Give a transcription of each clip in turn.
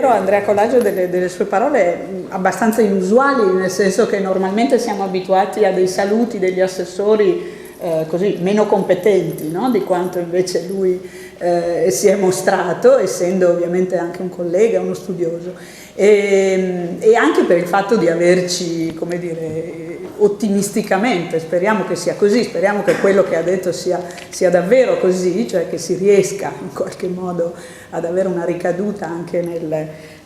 Andrea Collaggio delle sue parole abbastanza inusuali, nel senso che normalmente siamo abituati a dei saluti degli assessori così meno competenti, no? Di quanto invece lui si è mostrato, essendo ovviamente anche un collega, uno studioso, e anche per il fatto di averci, come dire, ottimisticamente, speriamo che sia così, speriamo che quello che ha detto sia davvero così, cioè che si riesca in qualche modo ad avere una ricaduta anche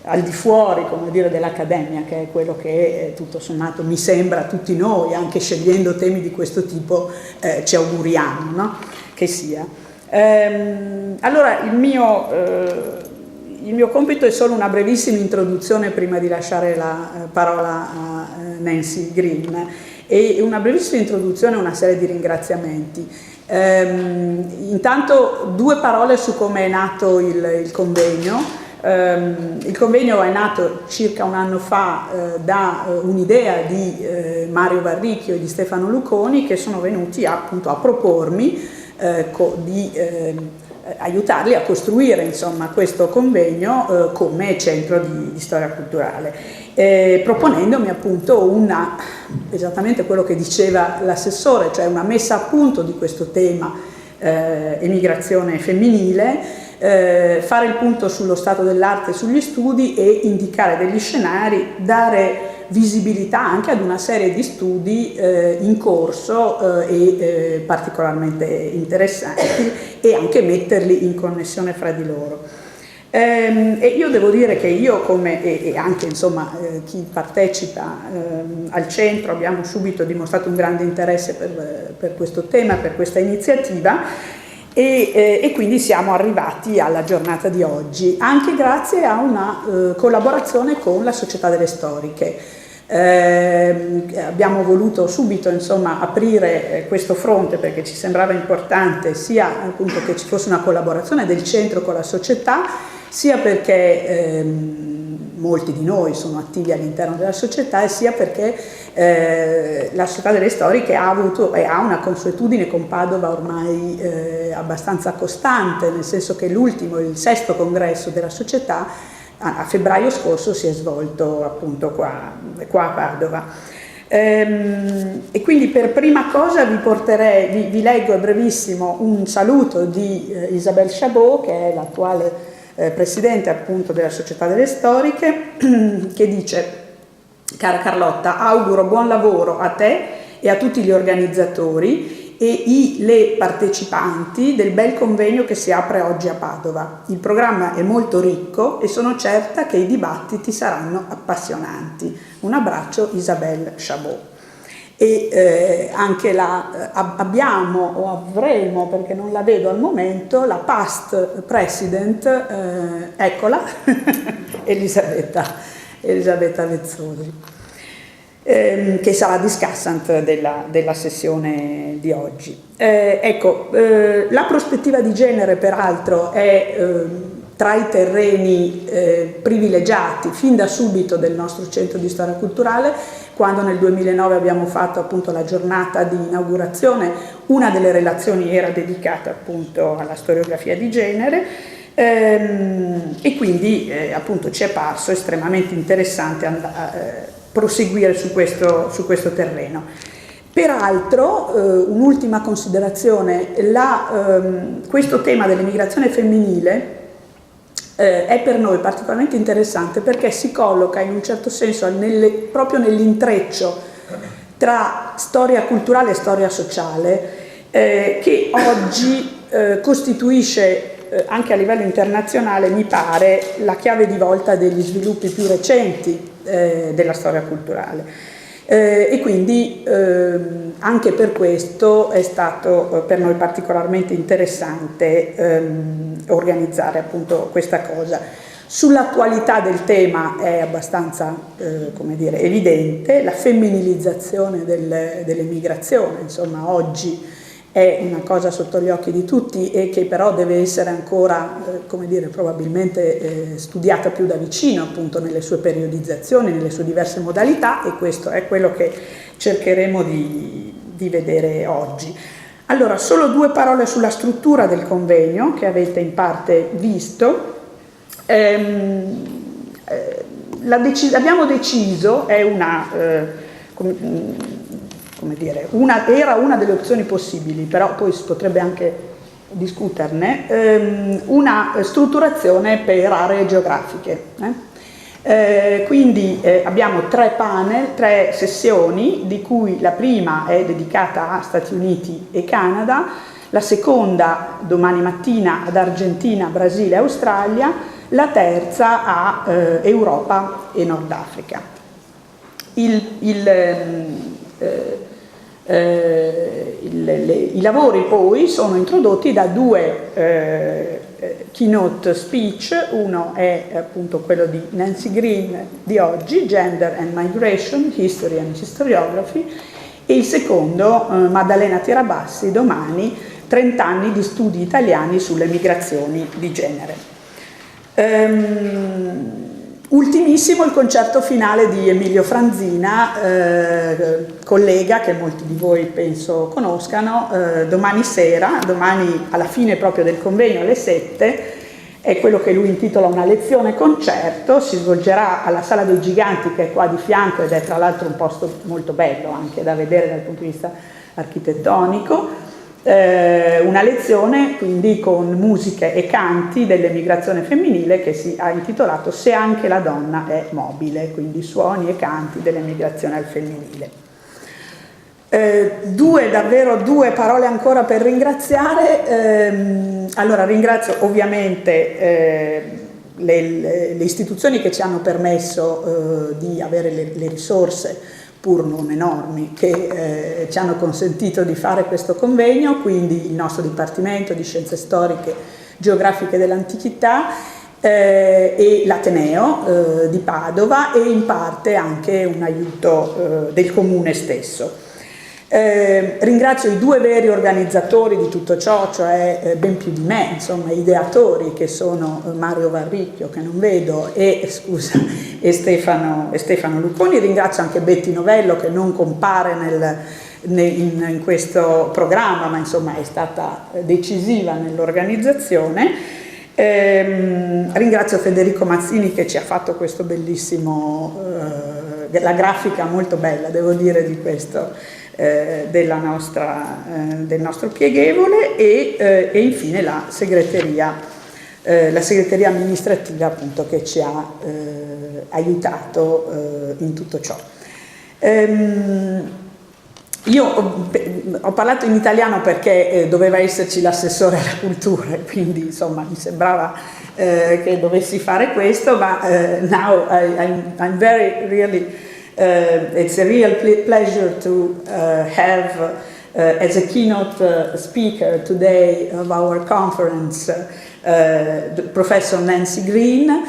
al di fuori, come dire, dell'accademia, che è quello che tutto sommato mi sembra a tutti noi, anche scegliendo temi di questo tipo, ci auguriamo, no? Che sia. Allora il mio compito è solo una brevissima introduzione prima di lasciare la parola a Nancy Green, e una brevissima introduzione e una serie di ringraziamenti. Intanto due parole su come è nato il convegno. Il convegno è nato circa un anno fa da un'idea di Mario Varricchio e di Stefano Luconi, che sono venuti appunto a propormi di aiutarli a costruire, insomma, questo convegno come centro di storia culturale, proponendomi appunto esattamente quello che diceva l'assessore, cioè una messa a punto di questo tema emigrazione femminile, fare il punto sullo stato dell'arte e sugli studi e indicare degli scenari, dare visibilità anche ad una serie di studi in corso e particolarmente interessanti, e anche metterli in connessione fra di loro. E io devo dire che io e anche insomma chi partecipa al centro abbiamo subito dimostrato un grande interesse per questo tema, per questa iniziativa, e quindi siamo arrivati alla giornata di oggi, anche grazie a una collaborazione con la Società delle Storiche. Abbiamo voluto subito, insomma, aprire questo fronte perché ci sembrava importante sia appunto che ci fosse una collaborazione del centro con la società, sia perché molti di noi sono attivi all'interno della società, e sia perché la Società delle Storiche ha avuto e ha una consuetudine con Padova ormai abbastanza costante, nel senso che il 6º congresso della società a febbraio scorso si è svolto appunto qua a Padova. E quindi per prima cosa vi leggo brevissimo un saluto di Isabelle Chabot, che è l'attuale presidente appunto della Società delle Storiche, che dice: cara Carlotta, auguro buon lavoro a te e a tutti gli organizzatori e le partecipanti del bel convegno che si apre oggi a Padova. Il programma è molto ricco e sono certa che i dibattiti saranno appassionanti. Un abbraccio, Isabelle Chabot. E anche abbiamo o avremo, perché non la vedo al momento, la past president, eccola, Elisabetta Vezzosi, che sarà discussant della sessione di oggi. La prospettiva di genere peraltro è tra i terreni privilegiati fin da subito del nostro centro di storia culturale. Quando nel 2009 abbiamo fatto appunto la giornata di inaugurazione, una delle relazioni era dedicata appunto alla storiografia di genere, e quindi appunto ci è parso estremamente interessante proseguire su questo terreno. Peraltro, un'ultima considerazione, questo tema dell'emigrazione femminile è per noi particolarmente interessante perché si colloca in un certo senso proprio nell'intreccio tra storia culturale e storia sociale, che oggi costituisce anche a livello internazionale, mi pare, la chiave di volta degli sviluppi più recenti della storia culturale. E quindi anche per questo è stato per noi particolarmente interessante organizzare appunto questa cosa. Sull'attualità del tema è abbastanza come dire, evidente la femminilizzazione dell'emigrazione, insomma oggi è una cosa sotto gli occhi di tutti e che però deve essere ancora, come dire, probabilmente studiata più da vicino appunto nelle sue periodizzazioni, nelle sue diverse modalità, e questo è quello che cercheremo di vedere oggi. Allora, solo due parole sulla struttura del convegno che avete in parte visto. abbiamo deciso, è era una delle opzioni possibili, però poi si potrebbe anche discuterne, una strutturazione per aree geografiche. Quindi abbiamo 3 panel, 3 sessioni, di cui la prima è dedicata a Stati Uniti e Canada, la seconda domani mattina ad Argentina, Brasile e Australia, la terza a Europa e Nord Africa. I lavori poi sono introdotti da 2 keynote speech, uno è appunto quello di Nancy Green di oggi, Gender and Migration, History and Historiography, e il secondo, Maddalena Tirabassi, domani, 30 anni di studi italiani sulle migrazioni di genere. Ultimissimo il concerto finale di Emilio Franzina, collega che molti di voi penso conoscano, domani sera, domani alla fine proprio del convegno alle 7, è quello che lui intitola una lezione concerto, si svolgerà alla Sala dei Giganti che è qua di fianco ed è tra l'altro un posto molto bello anche da vedere dal punto di vista architettonico. Una lezione quindi con musiche e canti dell'emigrazione femminile che si ha intitolato Se anche la donna è mobile, quindi suoni e canti dell'emigrazione al femminile. Davvero due parole ancora per ringraziare. Allora ringrazio ovviamente le istituzioni che ci hanno permesso di avere le risorse pur non enormi, che ci hanno consentito di fare questo convegno, quindi il nostro Dipartimento di Scienze Storiche, Geografiche dell'Antichità e l'Ateneo di Padova e in parte anche un aiuto del Comune stesso. Ringrazio i 2 veri organizzatori di tutto ciò, cioè ben più di me, insomma, ideatori che sono Mario Varricchio, che non vedo, e Stefano Lucconi. Ringrazio anche Betty Novello che non compare in questo programma, ma insomma è stata decisiva nell'organizzazione. Ringrazio Federico Mazzini che ci ha fatto questo bellissimo, la grafica molto bella, devo dire, di questo. Del nostro pieghevole e infine la segreteria amministrativa appunto che ci ha aiutato in tutto ciò. Io ho parlato in italiano perché doveva esserci l'assessore alla cultura e quindi insomma mi sembrava che dovessi fare questo, ma now I'm very really it's a real pleasure to have as a keynote speaker today of our conference Professor Nancy Green.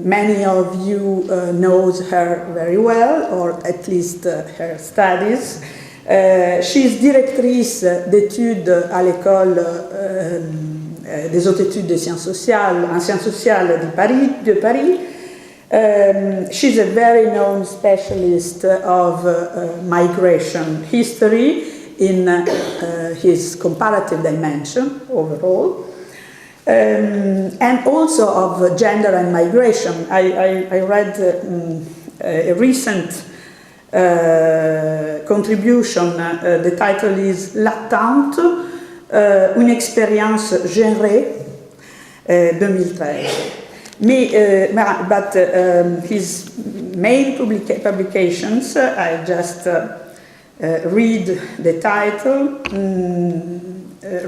Many of you knows her very well, or at least her studies. She is directrice d'études à l'école des hautes études de sciences sociales, en sciences sociales de Paris. She's a very known specialist of migration history in his comparative dimension overall, and also of gender and migration. I read a recent contribution, the title is L'attente, une expérience genrée, 2013. But his main publications, I just read the title,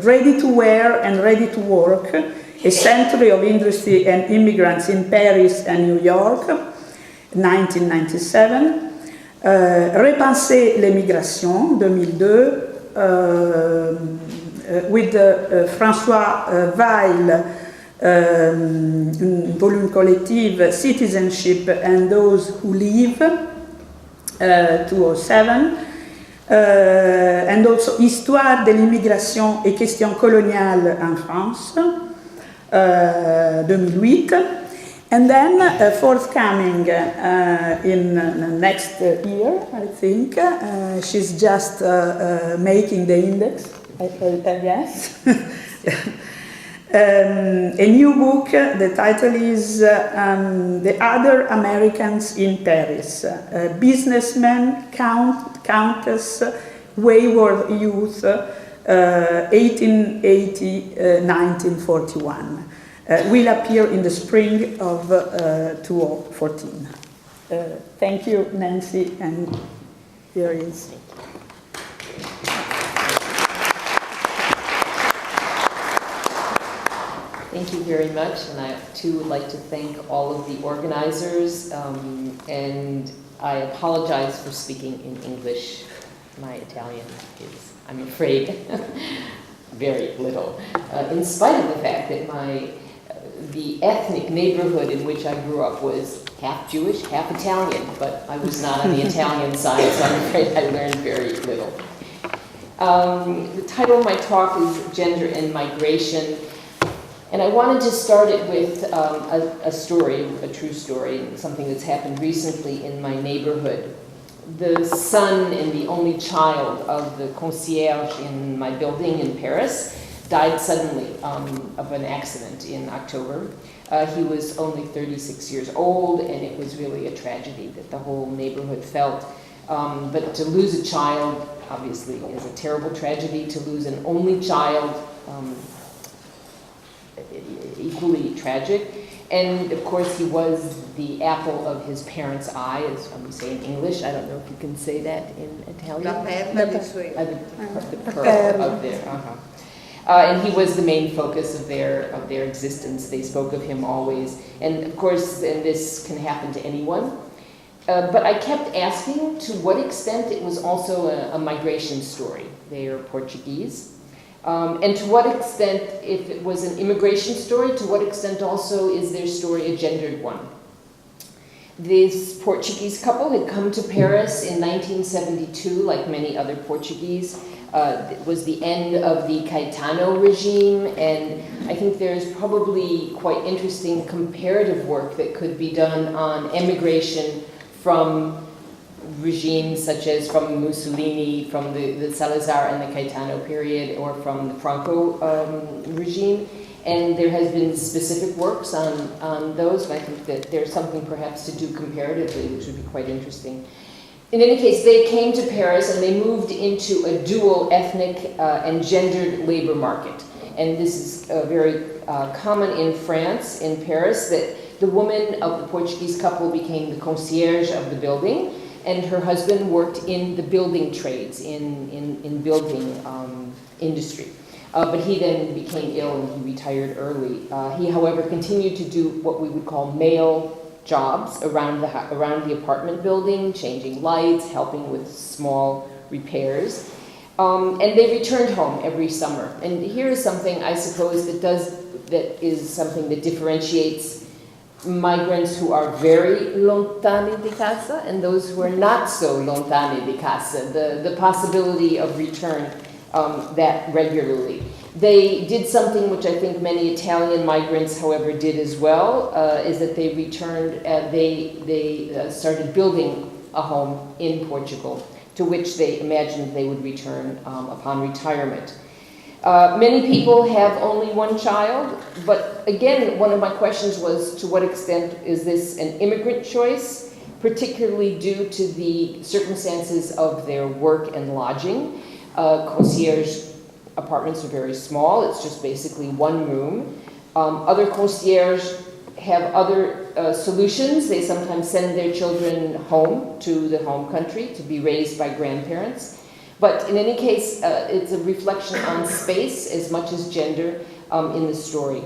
Ready to Wear and Ready to Work, A Century of Industry and Immigrants in Paris and New York, 1997, Repenser l'émigration, 2002, with François Weil, volume collective Citizenship and Those Who Leave, 2007, and also Histoire de l'immigration et questions coloniales en France, 2008, and then forthcoming in next year, I think, she's just making the index, I guess. A new book, the title is The Other Americans in Paris, Businessmen, Countess, Wayward Youth, 1880-1941. Will appear in the spring of 2014. Thank you, Nancy, and here is. Thank you very much, and I too would like to thank all of the organizers, and I apologize for speaking in English. My Italian is, I'm afraid, very little, in spite of the fact that the ethnic neighborhood in which I grew up was half Jewish, half Italian, but I was not on the Italian side, so I'm afraid I learned very little. The title of my talk is Gender and Migration. And I wanted to start it with a story, a true story, something that's happened recently in my neighborhood. The son and the only child of the concierge in my building in Paris died suddenly of an accident in October. He was only 36 years old, and it was really a tragedy that the whole neighborhood felt. But to lose a child, obviously, is a terrible tragedy. To lose an only child, equally tragic. And of course he was the apple of his parents' eye, as we say in English. I don't know if you can say that in Italian. La perla dei suoi. The pearl of their, and he was the main focus of their existence. They spoke of him always. And of course, and this can happen to anyone. But I kept asking to what extent it was also a migration story. They are Portuguese. And to what extent, if it was an immigration story, to what extent also is their story a gendered one? This Portuguese couple had come to Paris in 1972, like many other Portuguese. It was the end of the Caetano regime, and I think there's probably quite interesting comparative work that could be done on emigration from regimes such as from Mussolini, from the Salazar and the Caetano period, or from the Franco regime. And there has been specific works on those, but I think that there's something perhaps to do comparatively, which would be quite interesting. In any case, they came to Paris and they moved into a dual ethnic and gendered labor market. And this is very common in France, in Paris, that the woman of the Portuguese couple became the concierge of the building, and her husband worked in the building trades, in building industry. But he then became ill and he retired early. He, however, continued to do what we would call male jobs around the apartment building, changing lights, helping with small repairs. And they returned home every summer. And here is something, I suppose, that is something that differentiates migrants who are very lontane di casa and those who are not so lontane di casa, the possibility of return that regularly. They did something which I think many Italian migrants, however, did as well, is that they returned, they started building a home in Portugal, to which they imagined they would return upon retirement. Many people have only one child, but again, one of my questions was, to what extent is this an immigrant choice, particularly due to the circumstances of their work and lodging? Concierge apartments are very small. It's just basically one room. Other concierge have other solutions. They sometimes send their children home to the home country to be raised by grandparents. But in any case, it's a reflection on space as much as gender in the story.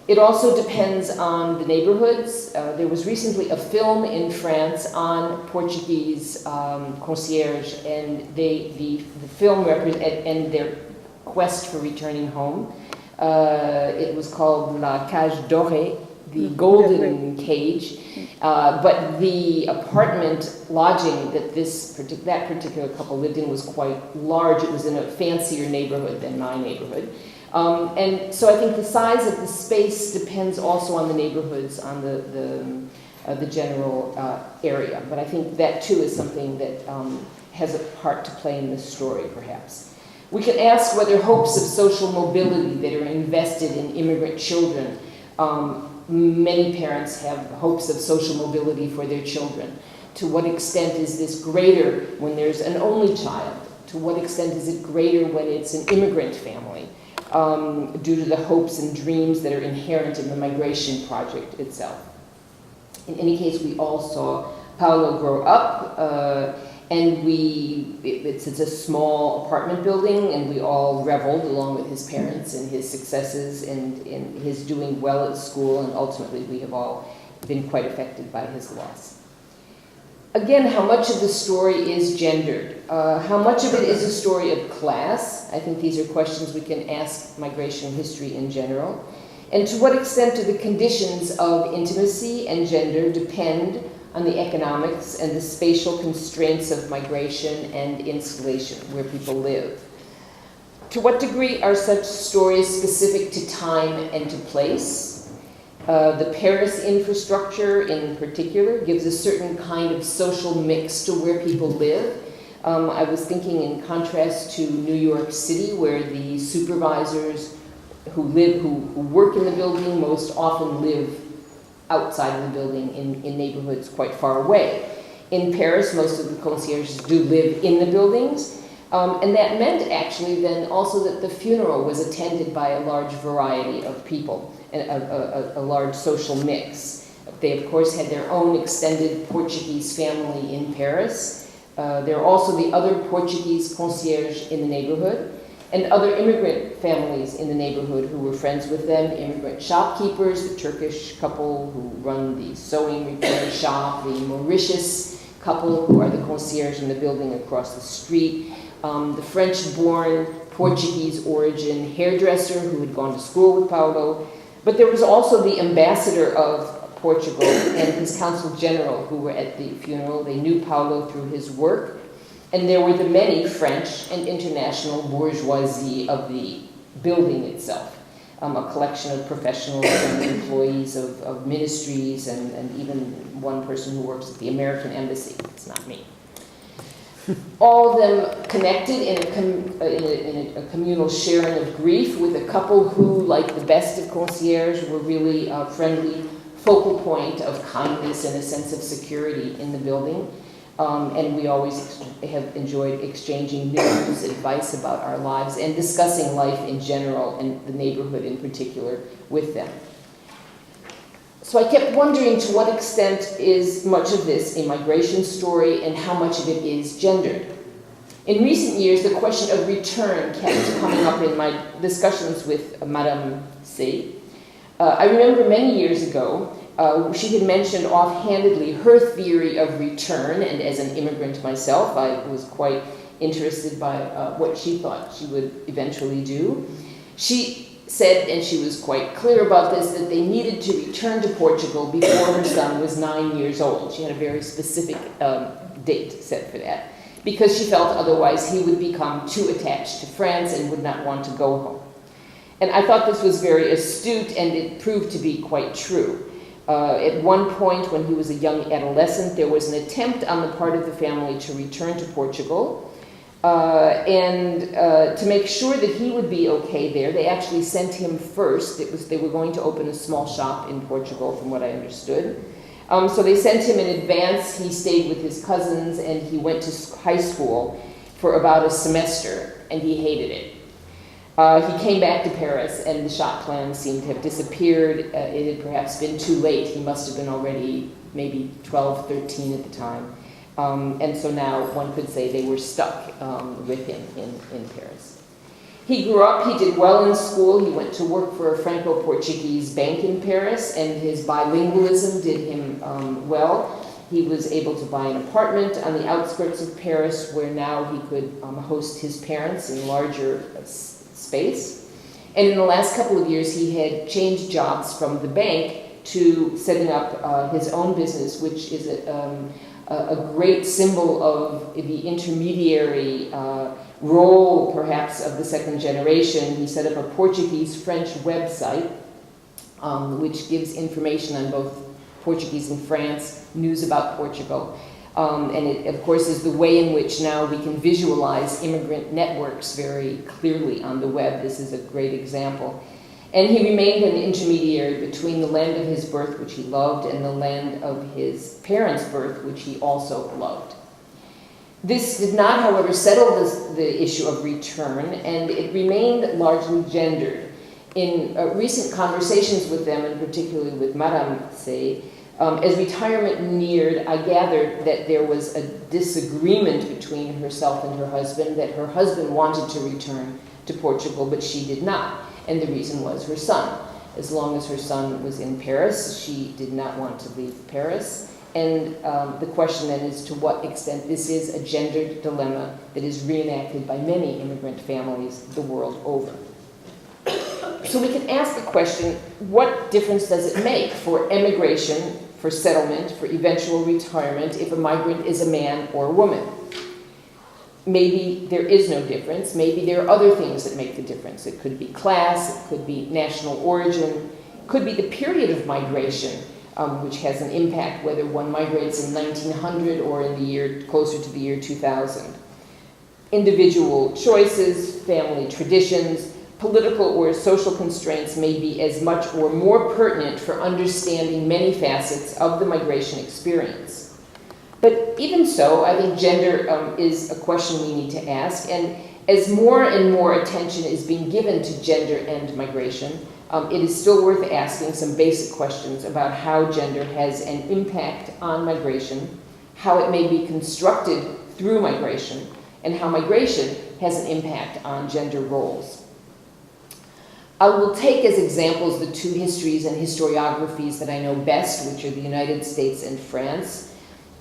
It also depends on the neighborhoods. There was recently a film in France on Portuguese concierge, and the film and their quest for returning home. It was called La Cage Dorée, the golden cage. But the apartment lodging that that particular couple lived in was quite large. It was in a fancier neighborhood than my neighborhood. And so I think the size of the space depends also on the neighborhoods, on the general area. But I think that too is something that has a part to play in this story, perhaps. We can ask whether hopes of social mobility that are invested in immigrant children, many parents have hopes of social mobility for their children. To what extent is this greater when there's an only child? To what extent is it greater when it's an immigrant family, due to the hopes and dreams that are inherent in the migration project itself? In any case, we all saw Paolo grow up, and it's a small apartment building, and we all reveled along with his parents in his successes and in his doing well at school, and ultimately we have all been quite affected by his loss. Again, how much of the story is gendered? How much of it is a story of class? I think these are questions we can ask migration history in general. And to what extent do the conditions of intimacy and gender depend on the economics and the spatial constraints of migration and installation, where people live? To what degree are such stories specific to time and to place? The Paris infrastructure in particular gives a certain kind of social mix to where people live. I was thinking in contrast to New York City, where the supervisors who work in the building most often live outside of the building in neighborhoods quite far away. In Paris, most of the concierges do live in the buildings, and that meant actually then also that the funeral was attended by a large variety of people, a large social mix. They of course had their own extended Portuguese family in Paris. There are also the other Portuguese concierge in the neighborhood, and other immigrant families in the neighborhood who were friends with them, immigrant shopkeepers, the Turkish couple who run the sewing repair shop, the Mauritius couple who are the concierge in the building across the street, the French-born, Portuguese origin hairdresser who had gone to school with Paulo. But there was also the ambassador of Portugal and his consul general who were at the funeral. They knew Paulo through his work. And there were the many French and international bourgeoisie of the building itself, a collection of professionals and employees of ministries, and even one person who works at the American Embassy. It's not me. All of them connected in a communal sharing of grief with a couple who, like the best of concierge, were really a friendly focal point of kindness and a sense of security in the building. And we always have enjoyed exchanging news, advice about our lives, and discussing life in general and the neighborhood in particular with them. So I kept wondering to what extent is much of this a migration story and how much of it is gendered. In recent years, the question of return kept coming up in my discussions with Madame C. I remember many years ago, she had mentioned offhandedly her theory of return, and as an immigrant myself, I was quite interested by what she thought she would eventually do. She said, and she was quite clear about this, that they needed to return to Portugal before her son was 9 years old. She had a very specific date set for that, because she felt otherwise he would become too attached to France and would not want to go home. And I thought this was very astute, and it proved to be quite true. At one point, when he was a young adolescent, there was an attempt on the part of the family to return to Portugal. And to make sure that he would be okay there, they actually sent him first. They were going to open a small shop in Portugal, from what I understood. So they sent him in advance. He stayed with his cousins, and he went to high school for about a semester, and he hated it. He came back to Paris, and the shop plan seemed to have disappeared. It had perhaps been too late. He must have been already maybe 12, 13 at the time. And so now one could say they were stuck with him in Paris. He grew up, he did well in school. He went to work for a Franco-Portuguese bank in Paris, and his bilingualism did him well. He was able to buy an apartment on the outskirts of Paris, where now he could host his parents in larger space. And in the last couple of years, he had changed jobs from the bank to setting up his own business, which is a great symbol of the intermediary role, perhaps, of the second generation. He set up a Portuguese-French website, which gives information on both Portuguese and France, news about Portugal. And it, of course, is the way in which now we can visualize immigrant networks very clearly on the web. This is a great example. And he remained an intermediary between the land of his birth, which he loved, and the land of his parents' birth, which he also loved. This did not, however, settle the issue of return, and it remained largely gendered. In recent conversations with them, and particularly with Madame C, as retirement neared, I gathered that there was a disagreement between herself and her husband, that her husband wanted to return to Portugal, but she did not. And the reason was her son. As long as her son was in Paris, she did not want to leave Paris. And the question then is to what extent this is a gendered dilemma that is reenacted by many immigrant families the world over. So we can ask the question, what difference does it make for emigration, for settlement, for eventual retirement, if a migrant is a man or a woman? Maybe there is no difference. Maybe there are other things that make the difference. It could be class, it could be national origin, it could be the period of migration, which has an impact whether one migrates in 1900 or in the year closer to the year 2000. Individual choices, family traditions, political or social constraints may be as much or more pertinent for understanding many facets of the migration experience. But even so, I think gender is a question we need to ask, and as more and more attention is being given to gender and migration, it is still worth asking some basic questions about how gender has an impact on migration, how it may be constructed through migration, and how migration has an impact on gender roles. I will take as examples the two histories and historiographies that I know best, which are the United States and France.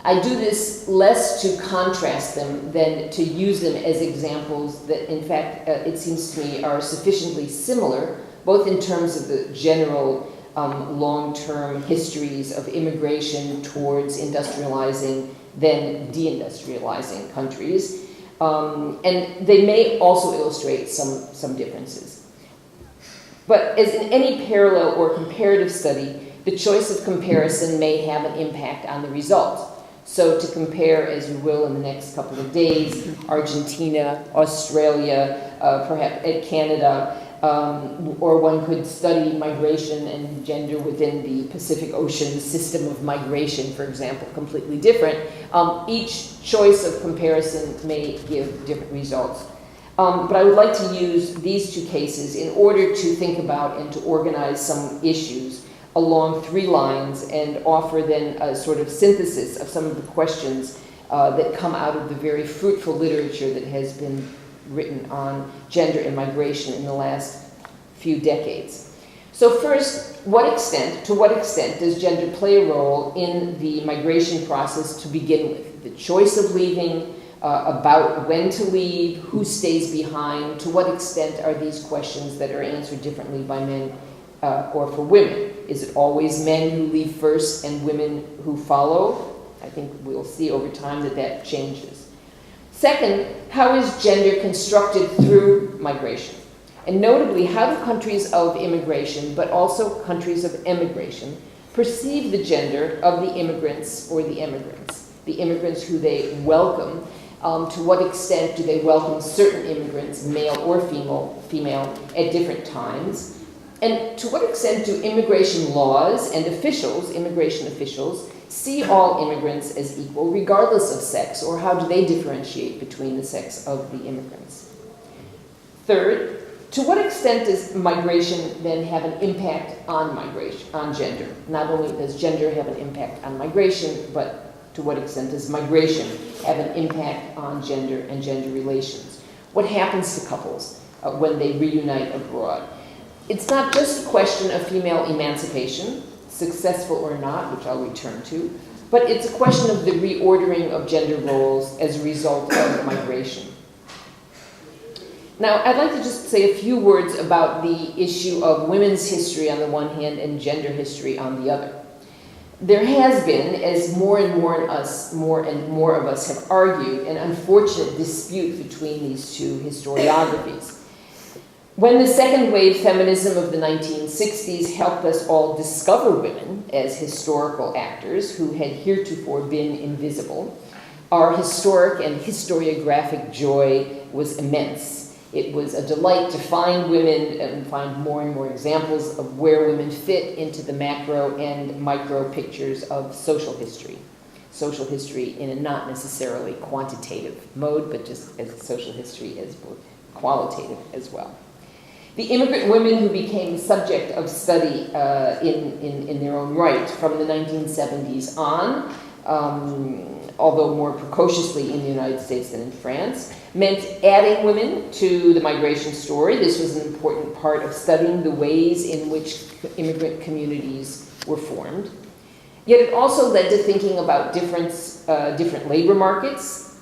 I do this less to contrast them than to use them as examples that, in fact, it seems to me are sufficiently similar, both in terms of the general long-term histories of immigration towards industrializing, then deindustrializing countries. And they may also illustrate some differences. But as in any parallel or comparative study, the choice of comparison may have an impact on the result. So to compare, as you will in the next couple of days, Argentina, Australia, perhaps Canada, or one could study migration and gender within the Pacific Ocean system of migration, for example, completely different. Each choice of comparison may give different results. But I would like to use these two cases in order to think about and to organize some issues along three lines and offer then a sort of synthesis of some of the questions that come out of the very fruitful literature that has been written on gender and migration in the last few decades. So first, to what extent does gender play a role in the migration process to begin with? The choice of leaving, about when to leave, who stays behind, to what extent are these questions that are answered differently by men or for women? Is it always men who leave first and women who follow? I think we'll see over time that changes. Second, how is gender constructed through migration? And notably, how do countries of immigration, but also countries of emigration, perceive the gender of the immigrants or the immigrants who they welcome? To what extent do they welcome certain immigrants, male or female, at different times? And to what extent do immigration laws and immigration officials, see all immigrants as equal, regardless of sex, or how do they differentiate between the sex of the immigrants? Third, to what extent does migration then have an impact on gender? Not only does gender have an impact on migration, but to what extent does migration have an impact on gender and gender relations? What happens to couples when they reunite abroad? It's not just a question of female emancipation, successful or not, which I'll return to, but it's a question of the reordering of gender roles as a result of migration. Now, I'd like to just say a few words about the issue of women's history on the one hand and gender history on the other. There has been, as more and more of us have argued, an unfortunate dispute between these two historiographies. When the second wave feminism of the 1960s helped us all discover women as historical actors who had heretofore been invisible, our historic and historiographic joy was immense. It was a delight to find women and find more and more examples of where women fit into the macro and micro pictures of social history. Social history in a not necessarily quantitative mode, but just as social history as both qualitative as well. The immigrant women who became the subject of study in their own right from the 1970s on, although more precociously in the United States than in France, meant adding women to the migration story. This was an important part of studying the ways in which immigrant communities were formed. Yet it also led to thinking about different labor markets,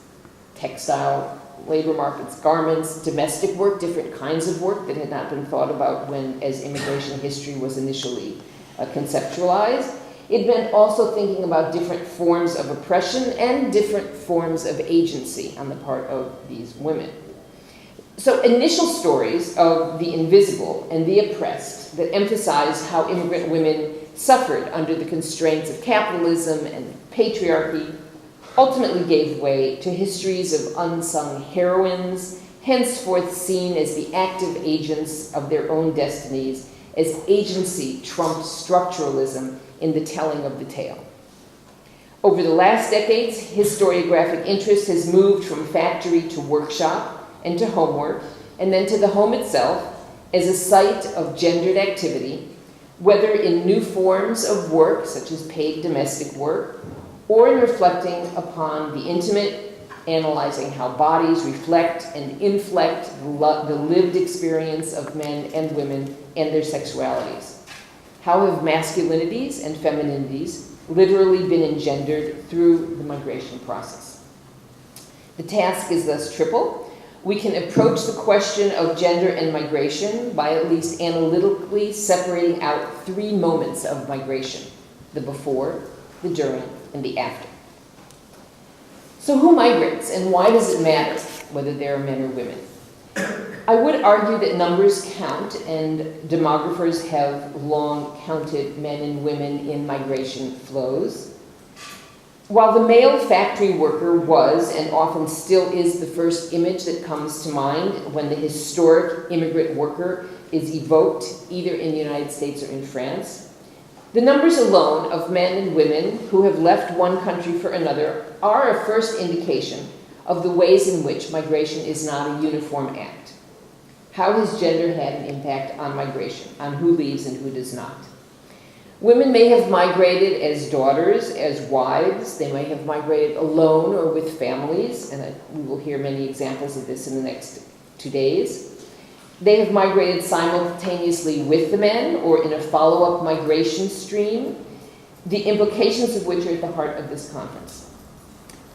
textile labor markets, garments, domestic work, different kinds of work that had not been thought about as immigration history was initially conceptualized. It meant also thinking about different forms of oppression and different forms of agency on the part of these women. So initial stories of the invisible and the oppressed that emphasized how immigrant women suffered under the constraints of capitalism and patriarchy ultimately gave way to histories of unsung heroines, henceforth seen as the active agents of their own destinies, as agency trumped structuralism in the telling of the tale. Over the last decades, historiographic interest has moved from factory to workshop and to homework, and then to the home itself as a site of gendered activity, whether in new forms of work, such as paid domestic work, or in reflecting upon the intimate, analyzing how bodies reflect and inflect the lived experience of men and women and their sexualities. How have masculinities and femininities literally been engendered through the migration process? The task is thus triple. We can approach the question of gender and migration by at least analytically separating out three moments of migration: the before, the during, and the after. So who migrates, and why does it matter whether they are men or women? I would argue that numbers count, and demographers have long counted men and women in migration flows. While the male factory worker was, and often still is, the first image that comes to mind when the historic immigrant worker is evoked, either in the United States or in France, the numbers alone of men and women who have left one country for another are a first indication of the ways in which migration is not a uniform act. How has gender had an impact on migration, on who leaves and who does not? Women may have migrated as daughters, as wives. They may have migrated alone or with families, and we will hear many examples of this in the next 2 days. They have migrated simultaneously with the men or in a follow-up migration stream, the implications of which are at the heart of this conference.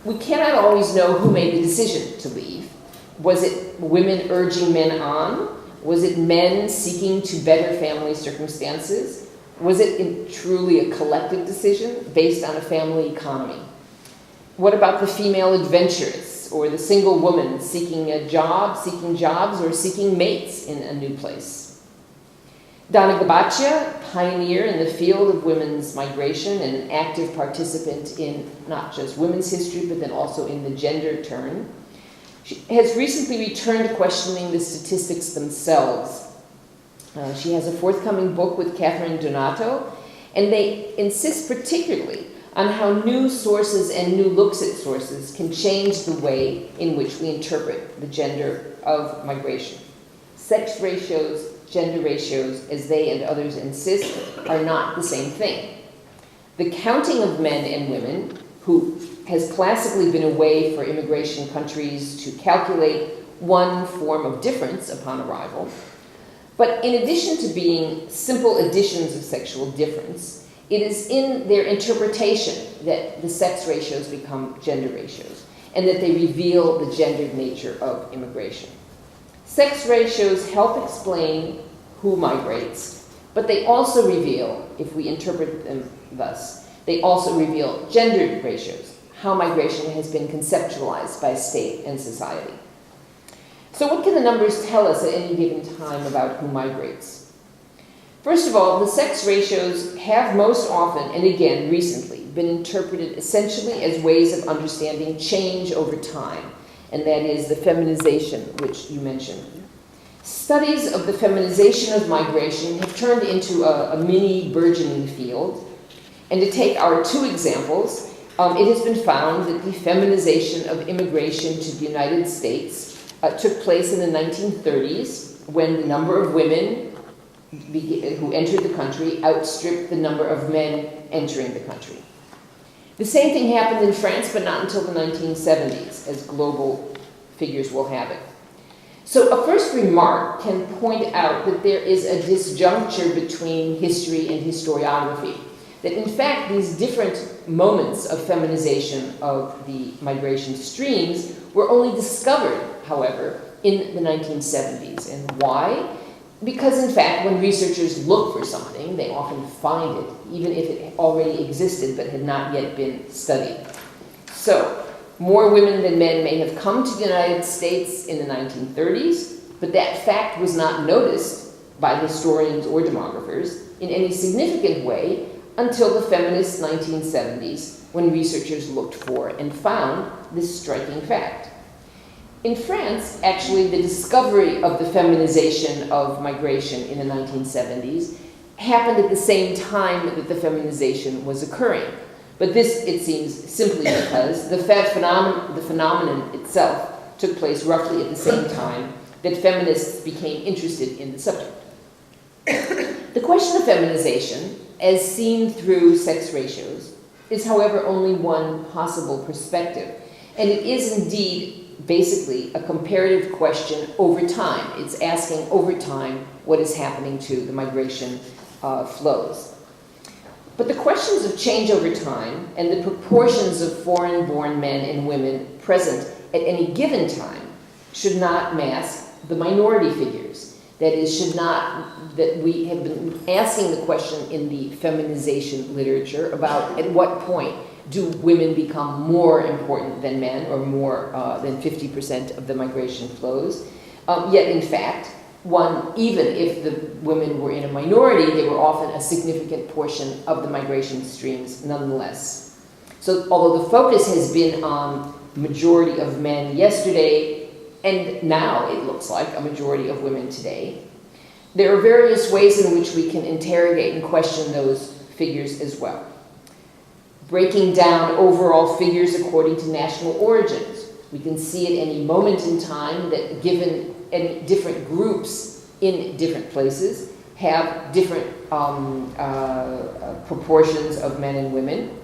We cannot always know who made the decision to leave. Was it women urging men on? Was it men seeking to better family circumstances? Was it truly a collective decision based on a family economy? What about the female adventurous or the single woman seeking a job, seeking jobs, or seeking mates in a new place? Donna Gabaccia, pioneer in the field of women's migration and an active participant in not just women's history, but then also in the gender turn, she has recently returned to questioning the statistics themselves. She has a forthcoming book with Catherine Donato, and they insist particularly on how new sources and new looks at sources can change the way in which we interpret the gender of migration. Sex ratios, gender ratios, as they and others insist, are not the same thing. The counting of men and women, who has classically been a way for immigration countries to calculate one form of difference upon arrival, but in addition to being simple additions of sexual difference, it is in their interpretation that the sex ratios become gender ratios, and that they reveal the gendered nature of immigration. Sex ratios help explain who migrates, but they also reveal, if we interpret them thus, they also reveal gendered ratios, how migration has been conceptualized by state and society. So what can the numbers tell us at any given time about who migrates? First of all, the sex ratios have most often, and again recently, been interpreted essentially as ways of understanding change over time, and that is the feminization, which you mentioned. Studies of the feminization of migration have turned into a mini burgeoning field. And to take our two examples, it has been found that the feminization of immigration to the United States took place in the 1930s when the number of women who entered the country outstripped the number of men entering the country. The same thing happened in France, but not until the 1970s, as global figures will have it. So a first remark can point out that there is a disjuncture between history and historiography. That in fact these different moments of feminization of the migration streams were only discovered, however, in the 1970s. And why? Because in fact when researchers look for something, they often find it, even if it already existed but had not yet been studied. So, more women than men may have come to the United States in the 1930s, but that fact was not noticed by historians or demographers in any significant way until the feminist 1970s, when researchers looked for and found this striking fact. In France, actually, the discovery of the feminization of migration in the 1970s happened at the same time that the feminization was occurring. But this, it seems, simply because the phenomenon itself took place roughly at the same time that feminists became interested in the subject. The question of feminization, as seen through sex ratios, is, however, only one possible perspective. And it is indeed basically a comparative question over time. It's asking over time what is happening to the migration flows. But the questions of change over time and the proportions of foreign-born men and women present at any given time should not mask the minority figures. That is, that we have been asking the question in the feminization literature about at what point do women become more important than men, or more than 50% of the migration flows. Yet, in fact, even if the women were in a minority, they were often a significant portion of the migration streams nonetheless. So although the focus has been on majority of men yesterday, and now it looks like a majority of women today, there are various ways in which we can interrogate and question those figures as well. Breaking down overall figures according to national origins, we can see at any moment in time that given any different groups in different places have different proportions of men and women.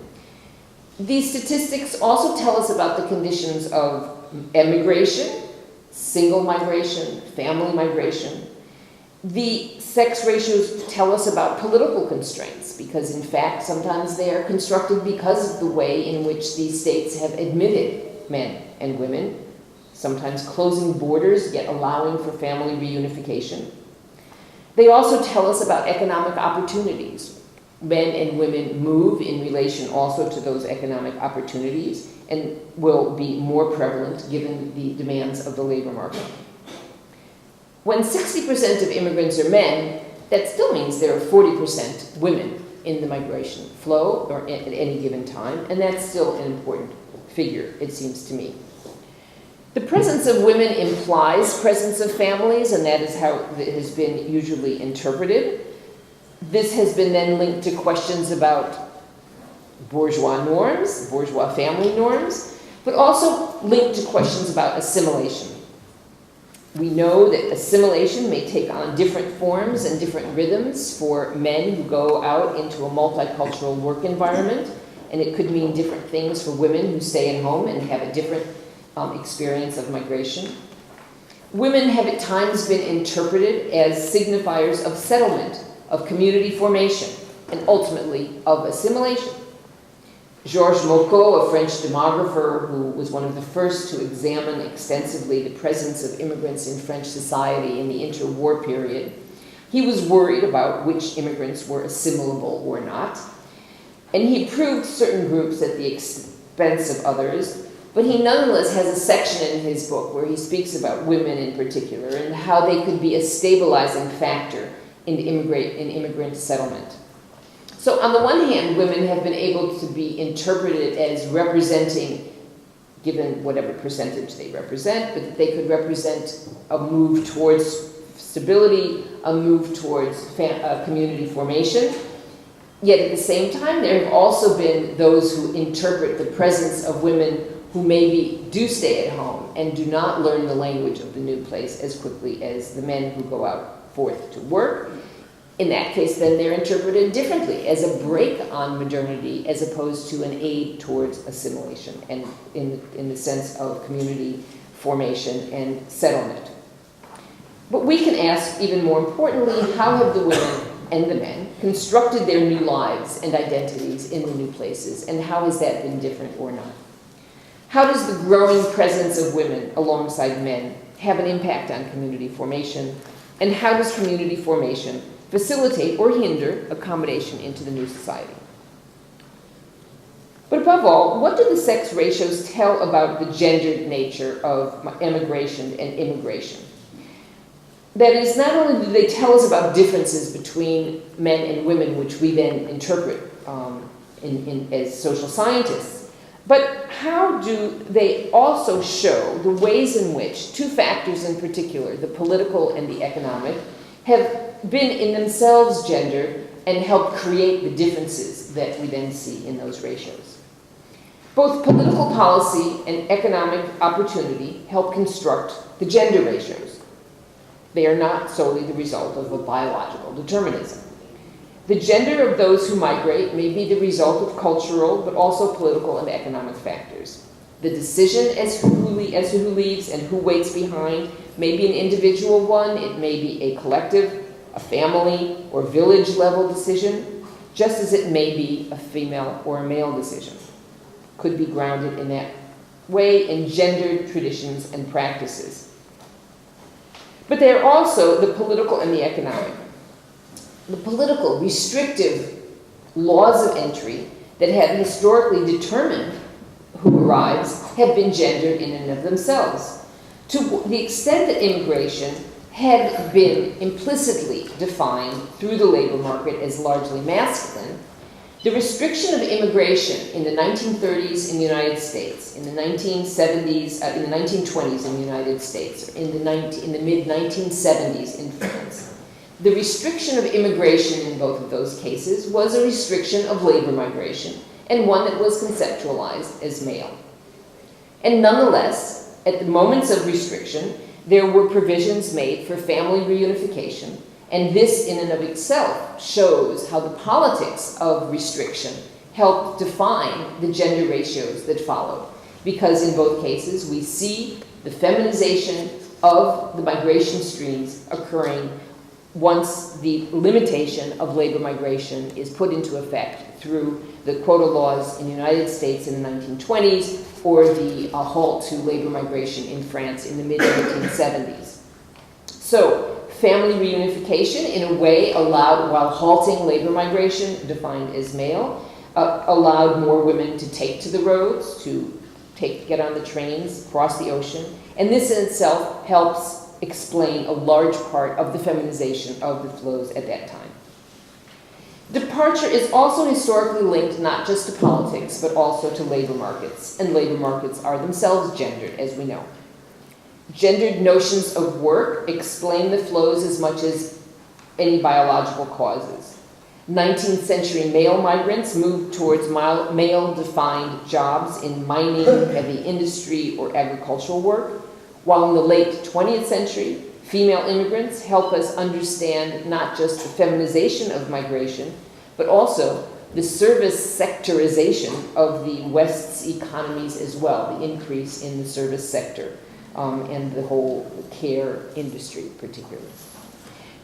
These statistics also tell us about the conditions of emigration, single migration, family migration. The sex ratios tell us about political constraints, because in fact sometimes they are constructed because of the way in which these states have admitted men and women, sometimes closing borders yet allowing for family reunification. They also tell us about economic opportunities. Men and women move in relation also to those economic opportunities and will be more prevalent given the demands of the labor market. When 60% of immigrants are men, that still means there are 40% women in the migration flow or at any given time, and that's still an important figure, it seems to me. The presence of women implies presence of families, and that is how it has been usually interpreted. This has been then linked to questions about bourgeois norms, bourgeois family norms, but also linked to questions about assimilation. We know that assimilation may take on different forms and different rhythms for men who go out into a multicultural work environment, and it could mean different things for women who stay at home and have a different experience of migration. Women have at times been interpreted as signifiers of settlement, of community formation, and ultimately of assimilation. Georges Mocot, a French demographer who was one of the first to examine extensively the presence of immigrants in French society in the interwar period, he was worried about which immigrants were assimilable or not, and he proved certain groups at the expense of others, But he nonetheless has a section in his book where he speaks about women in particular and how they could be a stabilizing factor in immigrant settlement. So on the one hand, women have been able to be interpreted as representing, given whatever percentage they represent, but that they could represent a move towards stability, a move towards community formation. Yet at the same time, there have also been those who interpret the presence of women who maybe do stay at home and do not learn the language of the new place as quickly as the men who go out forth to work. In that case, then they're interpreted differently, as a break on modernity as opposed to an aid towards assimilation and in the sense of community formation and settlement. But we can ask, even more importantly, how have the women and the men constructed their new lives and identities in the new places, and how has that been different or not? How does the growing presence of women alongside men have an impact on community formation, and how does community formation facilitate or hinder accommodation into the new society? But above all, what do the sex ratios tell about the gendered nature of emigration and immigration? That is, not only do they tell us about differences between men and women, which we then interpret as social scientists, but how do they also show the ways in which two factors in particular, the political and the economic, have been in themselves gendered and help create the differences that we then see in those ratios? Both political policy and economic opportunity help construct the gender ratios. They are not solely the result of a biological determinism. The gender of those who migrate may be the result of cultural, but also political and economic factors. The decision as to who leaves and who waits behind may be an individual one, it may be a collective, a family, or village level decision, just as it may be a female or a male decision. Could be grounded in that way in gendered traditions and practices. But they are also the political and the economic. The political, restrictive laws of entry that have historically determined who arrives have been gendered in and of themselves. To the extent that immigration had been implicitly defined through the labor market as largely masculine, the restriction of immigration in the 1930s in the United States, in the 1970s, in the 1920s in the United States, in the mid-1970s in France, the restriction of immigration in both of those cases was a restriction of labor migration, and one that was conceptualized as male. And nonetheless, at the moments of restriction, there were provisions made for family reunification, and this in and of itself shows how the politics of restriction helped define the gender ratios that followed. Because in both cases, we see the feminization of the migration streams occurring once the limitation of labor migration is put into effect through the quota laws in the United States in the 1920s or the halt to labor migration in France in the mid-1970s. So, family reunification, in a way, allowed, while halting labor migration, defined as male, allowed more women to take to the roads, to get on the trains, cross the ocean, and this in itself helps explain a large part of the feminization of the flows at that time. Departure is also historically linked not just to politics, but also to labor markets, and labor markets are themselves gendered, as we know. Gendered notions of work explain the flows as much as any biological causes. 19th century male migrants moved towards male-defined jobs in mining, heavy industry, or agricultural work, while in the late 20th century, female immigrants help us understand not just the feminization of migration, but also the service sectorization of the West's economies as well, the increase in the service sector. And the whole care industry particularly.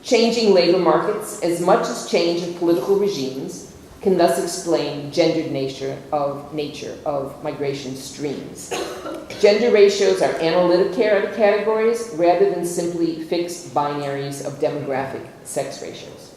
Changing labor markets, as much as change of political regimes, can thus explain the gendered nature of migration streams. Gender ratios are analytic categories rather than simply fixed binaries of demographic sex ratios.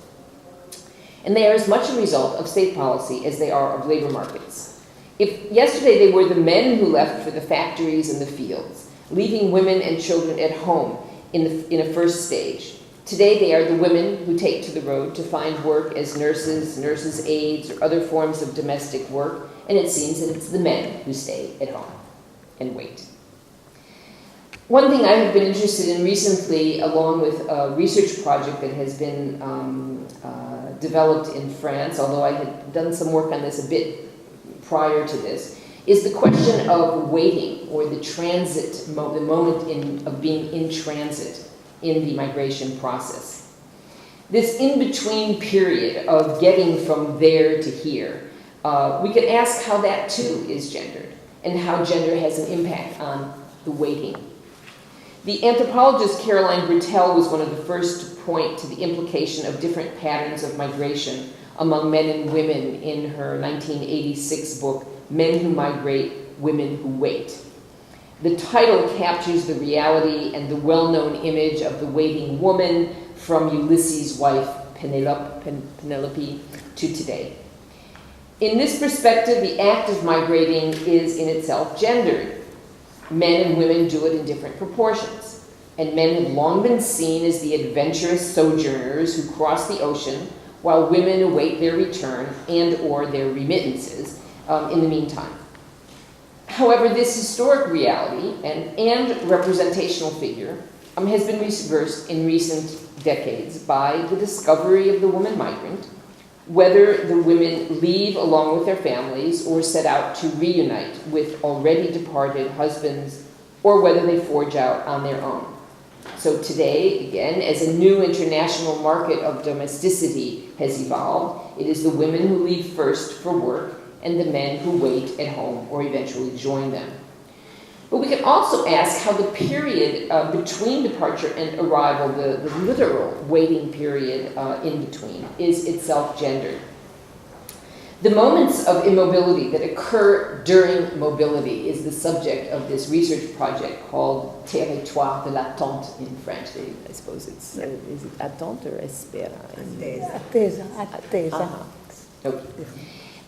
And they are as much a result of state policy as they are of labor markets. If yesterday they were the men who left for the factories and the fields, leaving women and children at home in a first stage, today they are the women who take to the road to find work as nurses, nurses' aides, or other forms of domestic work, and it seems that it's the men who stay at home and wait. One thing I have been interested in recently, along with a research project that has been developed in France, although I had done some work on this a bit prior to this, is the question of waiting, or the transit, the moment of being in transit in the migration process. This in-between period of getting from there to here, we could ask how that too is gendered, and how gender has an impact on the waiting. The anthropologist Caroline Bertel was one of the first to point to the implication of different patterns of migration among men and women in her 1986 book, Men Who Migrate, Women Who Wait. The title captures the reality and the well-known image of the waiting woman from Ulysses' wife, Penelope, to today. In this perspective, the act of migrating is in itself gendered. Men and women do it in different proportions, and men have long been seen as the adventurous sojourners who cross the ocean, while women await their return and or their remittances in the meantime. However, this historic reality and representational figure has been reversed in recent decades by the discovery of the woman migrant, whether the women leave along with their families or set out to reunite with already departed husbands, or whether they forge out on their own. So today, again, as a new international market of domesticity has evolved, it is the women who leave first for work and the men who wait at home or eventually join them. But we can also ask how the period between departure and arrival, the literal waiting period in between, is itself gendered. The moments of immobility that occur during mobility is the subject of this research project called Territoire de l'attente in French. I suppose it's, is it attente or espera? Attesa. Okay.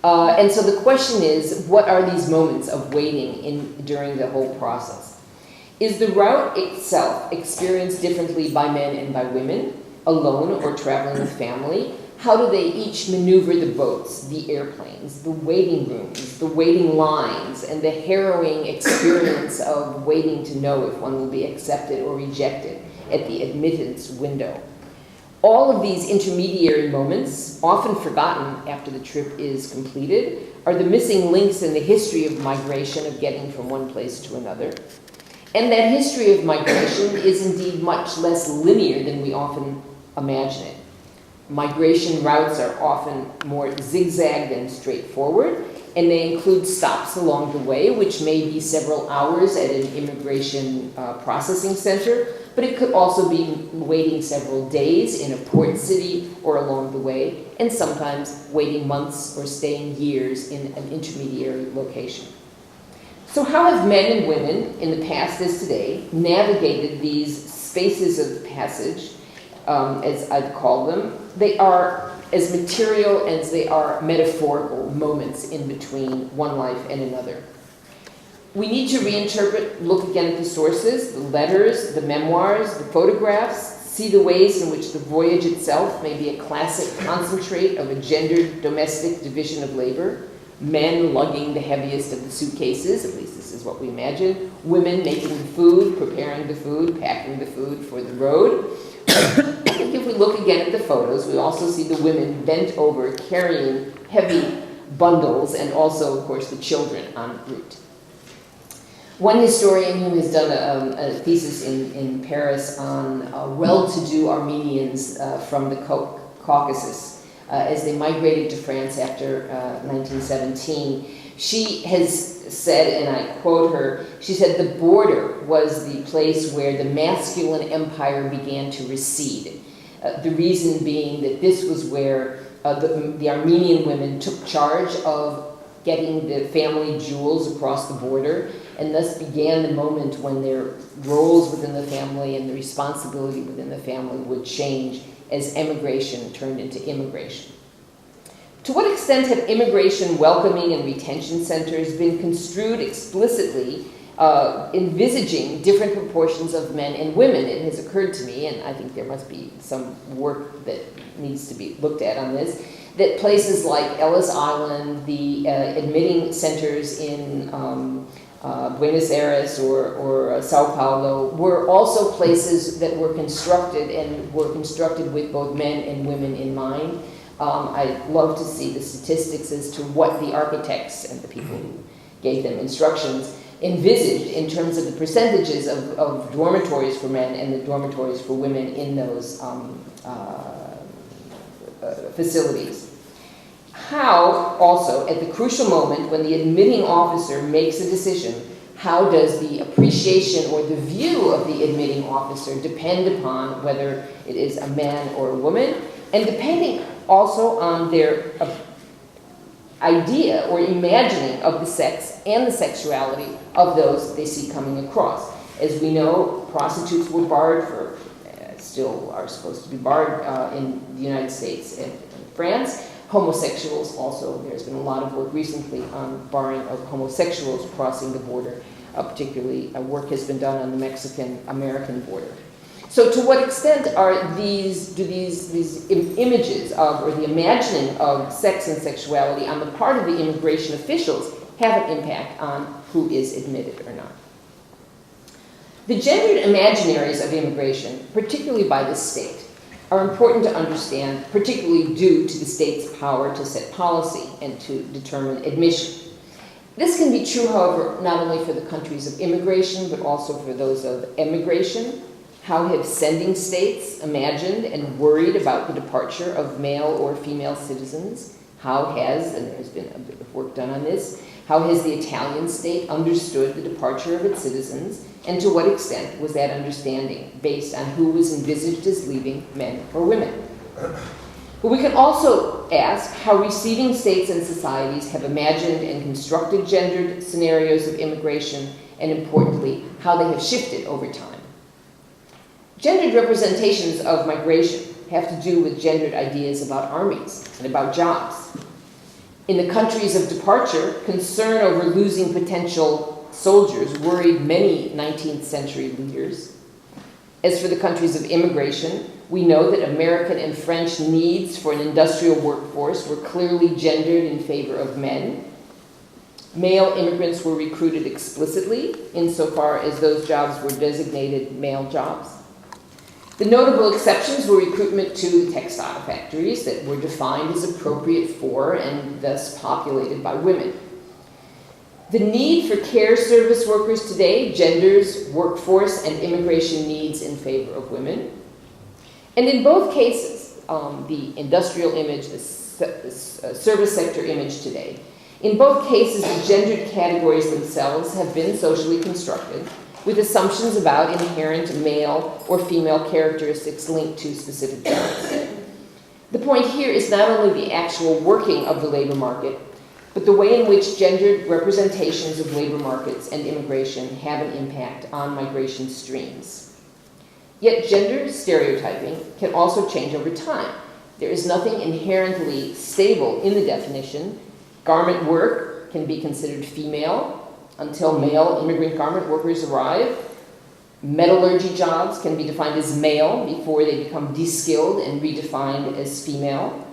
And so the question is, what are these moments of waiting during the whole process? Is the route itself experienced differently by men and by women, alone or traveling with family? How do they each maneuver the boats, the airplanes, the waiting rooms, the waiting lines, and the harrowing experience of waiting to know if one will be accepted or rejected at the admittance window? All of these intermediary moments, often forgotten after the trip is completed, are the missing links in the history of migration, of getting from one place to another. And that history of migration is indeed much less linear than we often imagine it. Migration routes are often more zigzag than straightforward, and they include stops along the way, which may be several hours at an immigration processing center, but it could also be waiting several days in a port city or along the way, and sometimes waiting months or staying years in an intermediary location. So how have men and women, in the past as today, navigated these spaces of passage, as I'd call them? They are as material as they are metaphorical moments in between one life and another. We need to reinterpret, look again at the sources, the letters, the memoirs, the photographs, see the ways in which the voyage itself may be a classic concentrate of a gendered domestic division of labor. Men lugging the heaviest of the suitcases, at least this is what we imagine. Women making the food, preparing the food, packing the food for the road. If we look again at the photos, we also see the women bent over, carrying heavy bundles, and also, of course, the children en route. One historian who has done a thesis in Paris on well-to-do Armenians from the Caucasus as they migrated to France after 1917, she has said, and I quote her, she said, "The border was the place where the masculine empire began to recede. The reason being that this was where the Armenian women took charge of getting the family jewels across the border, and thus began the moment when their roles within the family and the responsibility within the family would change as emigration turned into immigration." To what extent have immigration welcoming and retention centers been construed explicitly envisaging different proportions of men and women? It has occurred to me, and I think there must be some work that needs to be looked at on this, that places like Ellis Island, the admitting centers in Buenos Aires or Sao Paulo were also places that were constructed with both men and women in mind. I'd love to see the statistics as to what the architects and the people who gave them instructions envisaged in terms of the percentages of dormitories for men and the dormitories for women in those facilities. How, also, at the crucial moment when the admitting officer makes a decision, how does the appreciation or the view of the admitting officer depend upon whether it is a man or a woman, and depending also on their idea or imagining of the sex and the sexuality of those they see coming across. As we know, prostitutes were barred for, still are supposed to be barred in the United States and France. Homosexuals also, there's been a lot of work recently on barring of homosexuals crossing the border. Particularly, work has been done on the Mexican-American border. So to what extent are these images of, or the imagining of sex and sexuality on the part of the immigration officials have an impact on who is admitted or not? The gendered imaginaries of immigration, particularly by the state, are important to understand, particularly due to the state's power to set policy and to determine admission. This can be true, however, not only for the countries of immigration, but also for those of emigration. How have sending states imagined and worried about the departure of male or female citizens? How has, and there's been a bit of work done on this, how has the Italian state understood the departure of its citizens, and to what extent was that understanding based on who was envisaged as leaving, men or women? But we can also ask how receiving states and societies have imagined and constructed gendered scenarios of immigration, and importantly, how they have shifted over time. Gendered representations of migration have to do with gendered ideas about armies and about jobs. In the countries of departure, concern over losing potential soldiers worried many 19th century leaders. As for the countries of immigration, we know that American and French needs for an industrial workforce were clearly gendered in favor of men. Male immigrants were recruited explicitly insofar as those jobs were designated male jobs. The notable exceptions were recruitment to the textile factories that were defined as appropriate for and thus populated by women. The need for care service workers today genders workforce and immigration needs in favor of women. And in both cases, the industrial image, the service sector image today, in both cases, the gendered categories themselves have been socially constructed with assumptions about inherent male or female characteristics linked to specific jobs. The point here is not only the actual working of the labor market, but the way in which gendered representations of labor markets and immigration have an impact on migration streams. Yet gender stereotyping can also change over time. There is nothing inherently stable in the definition. Garment work can be considered female until male immigrant garment workers arrive. Metallurgy jobs can be defined as male before they become de-skilled and redefined as female.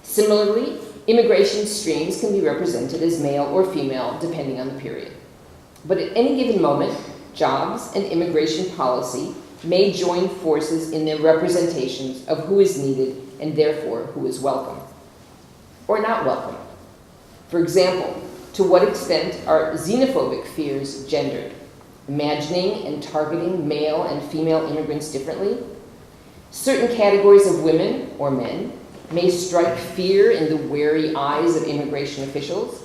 Similarly, immigration streams can be represented as male or female depending on the period. But at any given moment, jobs and immigration policy may join forces in their representations of who is needed and therefore who is welcome or not welcome. For example, to what extent are xenophobic fears gendered, imagining and targeting male and female immigrants differently? Certain categories of women or men may strike fear in the wary eyes of immigration officials.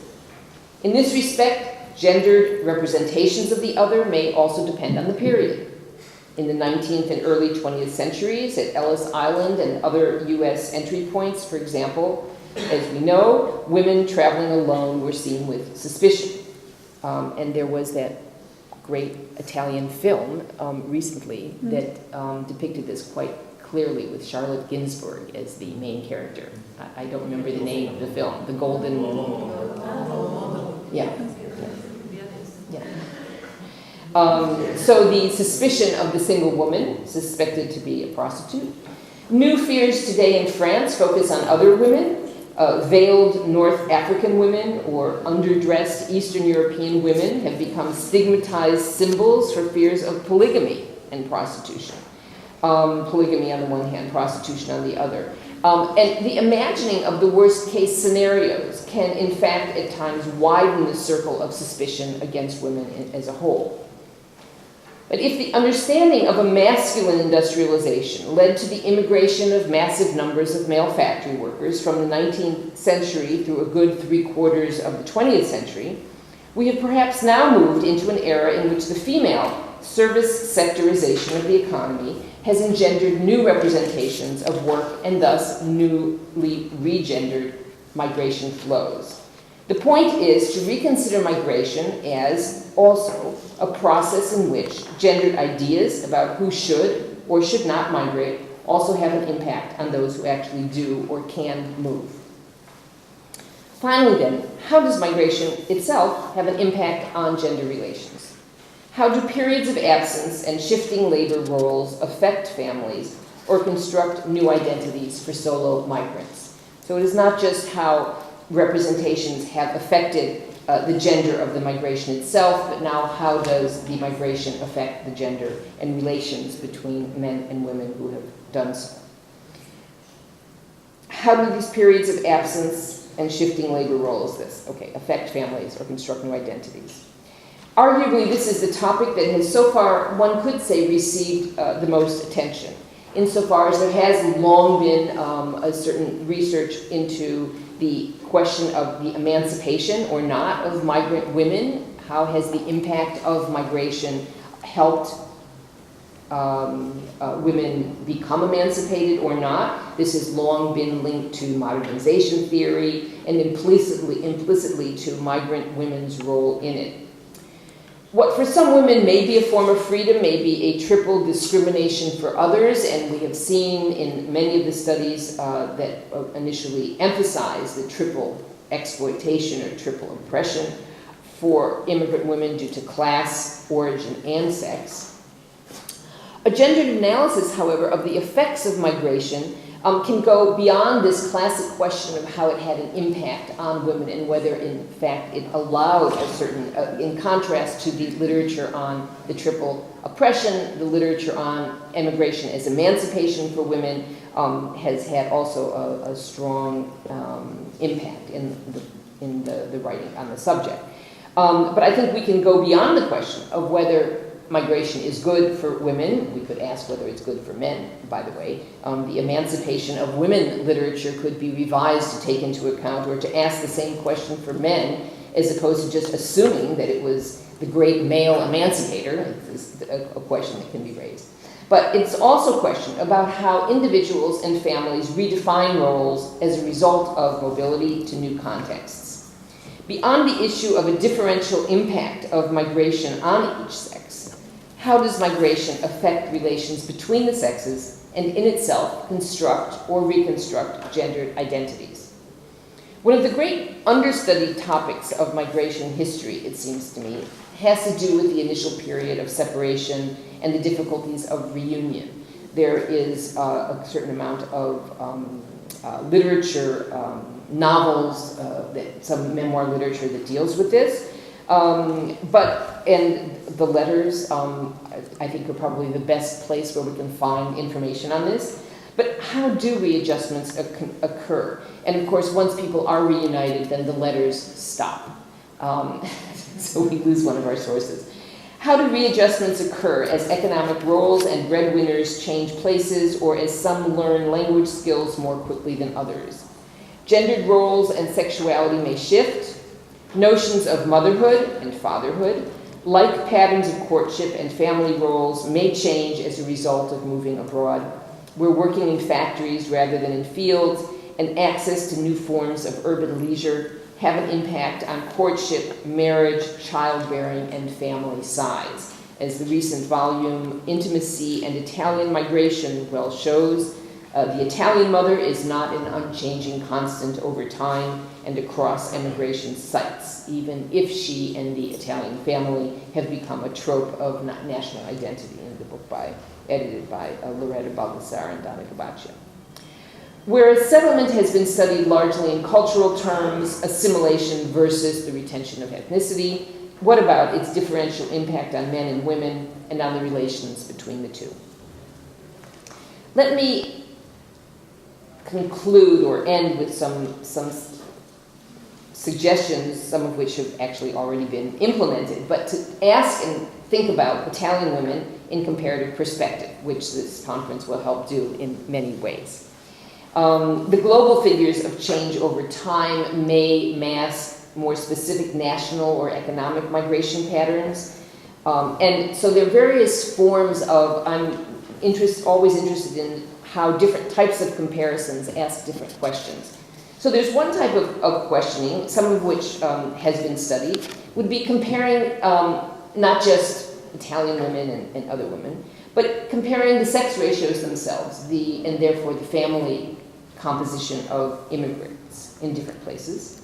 In this respect, gendered representations of the other may also depend on the period. In the 19th and early 20th centuries, at Ellis Island and other US entry points, for example, as we know, women traveling alone were seen with suspicion. And there was that great Italian film recently that depicted this quite clearly with Charlotte Gainsbourg as the main character. I don't remember the name of the film. The Golden... Yeah. So the suspicion of the single woman, suspected to be a prostitute. New fears today in France focus on other women, veiled North African women or underdressed Eastern European women have become stigmatized symbols for fears of polygamy and prostitution. Polygamy on the one hand, prostitution on the other. And the imagining of the worst case scenarios can in fact at times widen the circle of suspicion against women as a whole. But if the understanding of a masculine industrialization led to the immigration of massive numbers of male factory workers from the 19th century through a good 3/4 of the 20th century, we have perhaps now moved into an era in which the female service sectorization of the economy has engendered new representations of work and thus newly regendered migration flows. The point is to reconsider migration as also a process in which gendered ideas about who should or should not migrate also have an impact on those who actually do or can move. Finally then, how does migration itself have an impact on gender relations? How do periods of absence and shifting labor roles affect families or construct new identities for solo migrants? So it is not just how representations have affected the gender of the migration itself, but now how does the migration affect the gender and relations between men and women who have done so? How do these periods of absence and shifting labor roles affect families or construct new identities? Arguably, this is the topic that has so far, one could say, received the most attention, insofar as there has long been a certain research into the question of the emancipation or not of migrant women. How has the impact of migration helped women become emancipated or not? This has long been linked to modernization theory and implicitly to migrant women's role in it. What for some women may be a form of freedom may be a triple discrimination for others, and we have seen in many of the studies that initially emphasize the triple exploitation or triple oppression for immigrant women due to class, origin, and sex. A gendered analysis, however, of the effects of migration can go beyond this classic question of how it had an impact on women and whether, in fact, it allowed a certain, in contrast to the literature on the triple oppression, the literature on immigration as emancipation for women has had also a strong impact in the writing on the subject. But I think we can go beyond the question of whether migration is good for women. We could ask whether it's good for men, by the way. The emancipation of women literature could be revised to take into account or to ask the same question for men as opposed to just assuming that it was the great male emancipator. It's a question that can be raised. But it's also a question about how individuals and families redefine roles as a result of mobility to new contexts. Beyond the issue of a differential impact of migration on each sex, how does migration affect relations between the sexes and in itself construct or reconstruct gendered identities? One of the great understudied topics of migration history, it seems to me, has to do with the initial period of separation and the difficulties of reunion. There is a certain amount of literature, novels, some memoir literature that deals with this. And the letters, I think, are probably the best place where we can find information on this. But how do readjustments occur? And of course, once people are reunited, then the letters stop. So we lose one of our sources. How do readjustments occur as economic roles and breadwinners change places or as some learn language skills more quickly than others? Gendered roles and sexuality may shift. Notions of motherhood and fatherhood, like patterns of courtship and family roles, may change as a result of moving abroad. We're working in factories rather than in fields, and access to new forms of urban leisure have an impact on courtship, marriage, childbearing, and family size. As the recent volume, Intimacy and Italian Migration, well shows, the Italian mother is not an unchanging constant over time and across emigration sites, even if she and the Italian family have become a trope of national identity, in the book edited by Loretta Baldassare and Donna Gabaccia. Whereas settlement has been studied largely in cultural terms, assimilation versus the retention of ethnicity, what about its differential impact on men and women and on the relations between the two? Let me conclude or end with some suggestions, some of which have actually already been implemented, but to ask and think about Italian women in comparative perspective, which this conference will help do in many ways. The global figures of change over time may mask more specific national or economic migration patterns. And so there are various forms of, I'm always interested in how different types of comparisons ask different questions. So there's one type of questioning, some of which has been studied, would be comparing not just Italian women and other women, but comparing the sex ratios themselves, and therefore the family composition of immigrants in different places.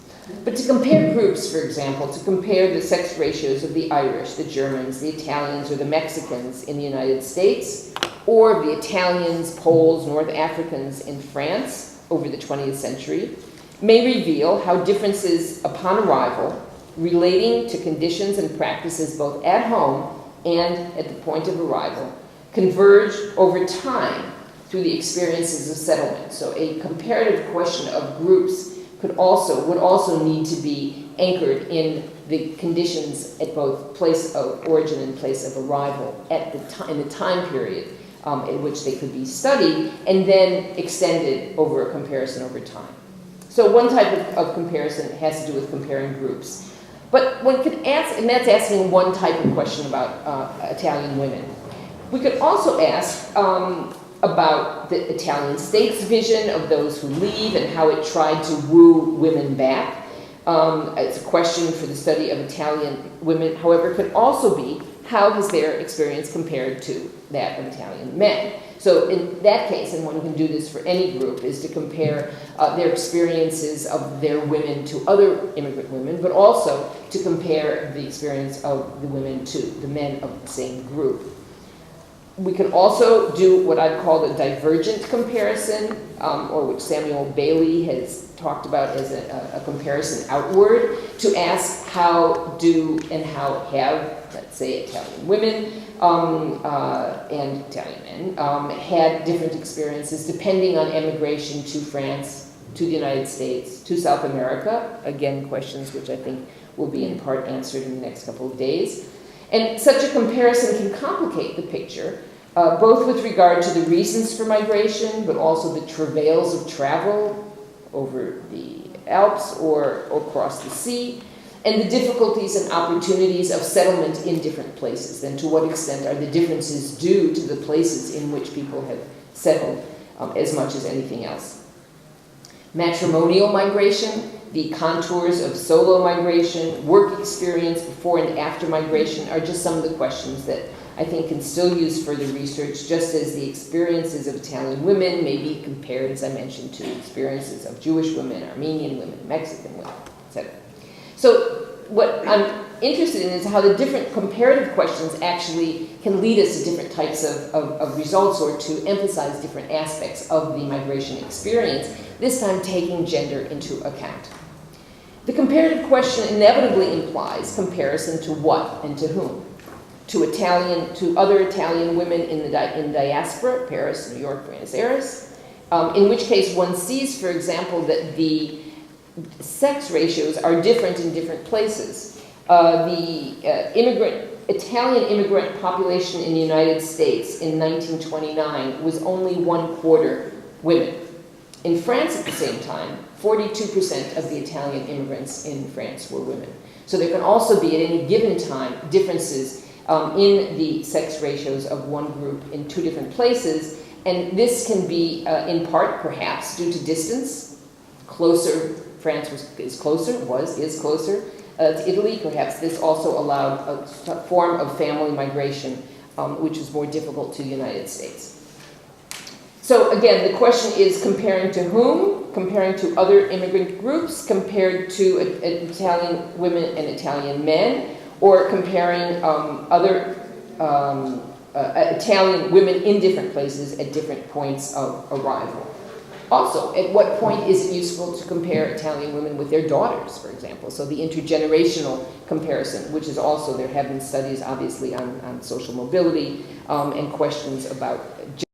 But to compare groups, for example, to compare the sex ratios of the Irish, the Germans, the Italians, or the Mexicans in the United States, or the Italians, Poles, North Africans in France over the 20th century, may reveal how differences upon arrival relating to conditions and practices both at home and at the point of arrival converge over time through the experiences of settlement. So a comparative question of groups would also need to be anchored in the conditions at both place of origin and place of arrival in the time period in which they could be studied, and then extended over a comparison over time. So one type of comparison has to do with comparing groups. But one could ask, and that's asking one type of question about Italian women. We could also ask about the Italian state's vision of those who leave and how it tried to woo women back. It's a question for the study of Italian women. However, it could also be, how has their experience compared to that of Italian men? So in that case, and one can do this for any group, is to compare their experiences of their women to other immigrant women, but also to compare the experience of the women to the men of the same group. We can also do what I've called a divergent comparison, or which Samuel Bailey has talked about as a comparison outward, to ask how do and how have, let's say, Italian women and Italian men had different experiences depending on emigration to France, to the United States, to South America. Again, questions which I think will be in part answered in the next couple of days. And such a comparison can complicate the picture, both with regard to the reasons for migration, but also the travails of travel over the Alps or across the sea, and the difficulties and opportunities of settlement in different places. And to what extent are the differences due to the places in which people have settled as much as anything else? Matrimonial migration, the contours of solo migration, work experience before and after migration are just some of the questions that I think can still use further research, just as the experiences of Italian women may be compared, as I mentioned, to experiences of Jewish women, Armenian women, Mexican women, etc. So what I'm interested in is how the different comparative questions actually can lead us to different types of results, or to emphasize different aspects of the migration experience, this time taking gender into account. The comparative question inevitably implies comparison to what and to whom? To other Italian women in diaspora, Paris, New York, Buenos Aires, in which case one sees, for example, that the sex ratios are different in different places. The Italian immigrant population in the United States in 1929 was only 1/4 women. In France at the same time, 42% of the Italian immigrants in France were women. So there can also be, at any given time, differences in the sex ratios of one group in two different places, and this can be in part perhaps due to distance. France is closer to Italy, perhaps this also allowed a form of family migration, which is more difficult to the United States. So again, the question is comparing to whom? Comparing to other immigrant groups, compared to Italian women and Italian men, or comparing other Italian women in different places at different points of arrival. Also, at what point is it useful to compare Italian women with their daughters, for example? So the intergenerational comparison, which is also, there have been studies obviously on social mobility and questions about